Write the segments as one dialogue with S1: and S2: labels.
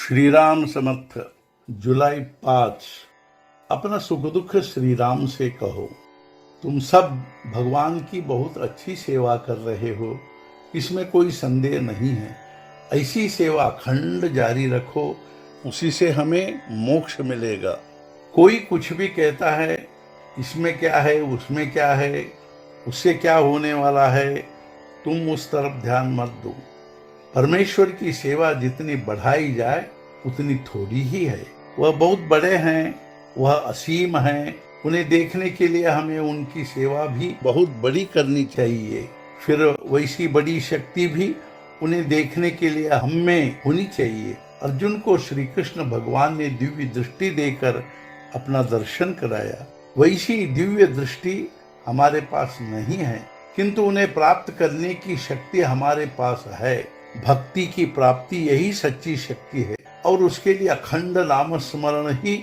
S1: श्री राम समर्थ। जुलाई 5। अपना सुख दुख श्री राम से कहो। तुम सब भगवान की बहुत अच्छी सेवा कर रहे हो, इसमें कोई संदेह नहीं है। ऐसी सेवा अखंड जारी रखो, उसी से हमें मोक्ष मिलेगा। कोई कुछ भी कहता है, इसमें क्या है, उसमें क्या है, उससे क्या होने वाला है, तुम उस तरफ ध्यान मत दो। परमेश्वर की सेवा जितनी बढ़ाई जाए उतनी थोड़ी ही है। वह बहुत बड़े हैं, वह असीम हैं। उन्हें देखने के लिए हमें उनकी सेवा भी बहुत बड़ी करनी चाहिए। फिर वैसी बड़ी शक्ति भी उन्हें देखने के लिए हम में होनी चाहिए। अर्जुन को श्री कृष्ण भगवान ने दिव्य दृष्टि देकर अपना दर्शन कराया। वैसी दिव्य दृष्टि हमारे पास नहीं है, किंतु उन्हें प्राप्त करने की शक्ति हमारे पास है। भक्ति की प्राप्ति यही सच्ची शक्ति है और उसके लिए अखंड नाम स्मरण ही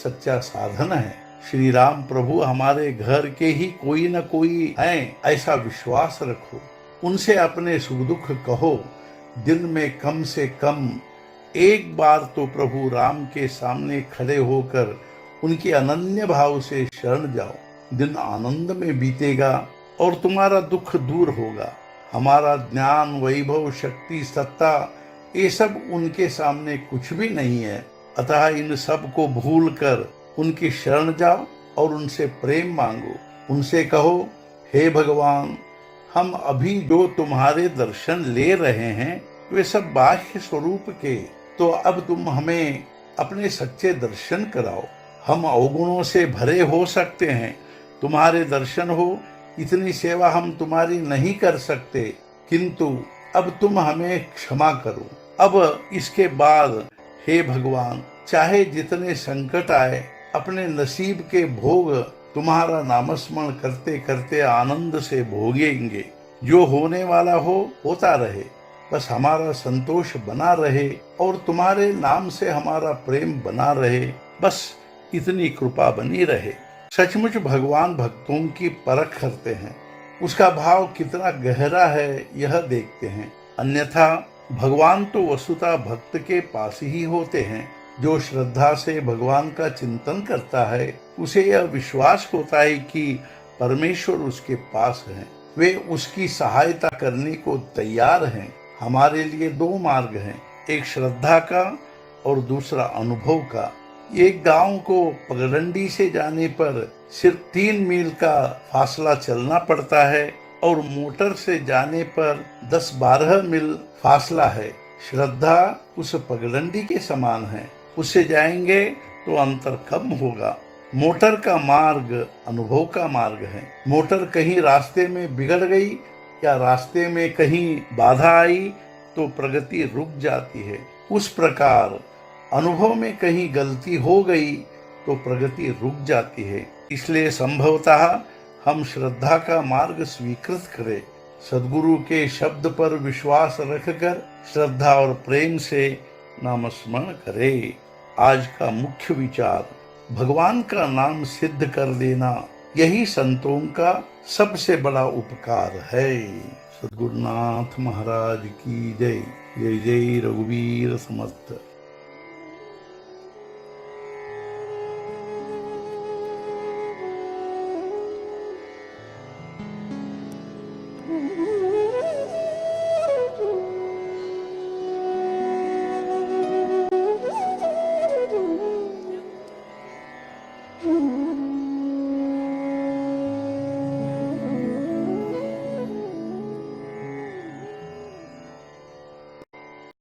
S1: सच्चा साधन है। श्री राम प्रभु हमारे घर के ही कोई न कोई हैं, ऐसा विश्वास रखो। उनसे अपने सुख दुख कहो। दिन में कम से कम एक बार तो प्रभु राम के सामने खड़े होकर उनके अनन्य भाव से शरण जाओ। दिन आनंद में बीतेगा और तुम्हारा दुख दूर होगा। हमारा ज्ञान, वैभव, शक्ति, सत्ता, ये सब उनके सामने कुछ भी नहीं है। अतः इन सब को भूल कर उनकी शरण जाओ और उनसे प्रेम मांगो। उनसे कहो, हे भगवान, हम अभी जो तुम्हारे दर्शन ले रहे हैं वे सब बाह्य स्वरूप के, तो अब तुम हमें अपने सच्चे दर्शन कराओ। हम अवगुणों से भरे हो सकते हैं, तुम्हारे दर्शन हो इतनी सेवा हम तुम्हारी नहीं कर सकते, किंतु अब तुम हमें क्षमा करो। अब इसके बाद हे भगवान, चाहे जितने संकट आए, अपने नसीब के भोग तुम्हारा नामस्मरण करते करते आनंद से भोगेंगे। जो होने वाला हो होता रहे, बस हमारा संतोष बना रहे और तुम्हारे नाम से हमारा प्रेम बना रहे, बस इतनी कृपा बनी रहे। सचमुच भगवान भक्तों की परख करते हैं, उसका भाव कितना गहरा है यह देखते हैं। अन्यथा भगवान तो वस्तुतः भक्त के पास ही होते हैं। जो श्रद्धा से भगवान का चिंतन करता है, उसे यह विश्वास होता है कि परमेश्वर उसके पास है, वे उसकी सहायता करने को तैयार हैं। हमारे लिए दो मार्ग हैं, एक श्रद्धा का और दूसरा अनुभव का। एक गांव को पगडंडी से जाने पर सिर्फ 3 मील का फासला चलना पड़ता है और मोटर से जाने पर 10-12 मील फासला है। श्रद्धा उस पगडंडी के समान है, उससे जाएंगे तो अंतर कम होगा। मोटर का मार्ग अनुभव का मार्ग है। मोटर कहीं रास्ते में बिगड़ गई या रास्ते में कहीं बाधा आई तो प्रगति रुक जाती है। उस प्रकार अनुभव में कहीं गलती हो गई तो प्रगति रुक जाती है। इसलिए संभवतः हम श्रद्धा का मार्ग स्वीकृत करें। सद्गुरु के शब्द पर विश्वास रखकर श्रद्धा और प्रेम से नामस्मरण करें। आज का मुख्य विचार, भगवान का नाम सिद्ध कर देना यही संतों का सबसे बड़ा उपकार है। सद्गुरुनाथ महाराज की जय। जय जय रघुवीर समर्थ।
S2: Mm-hmm.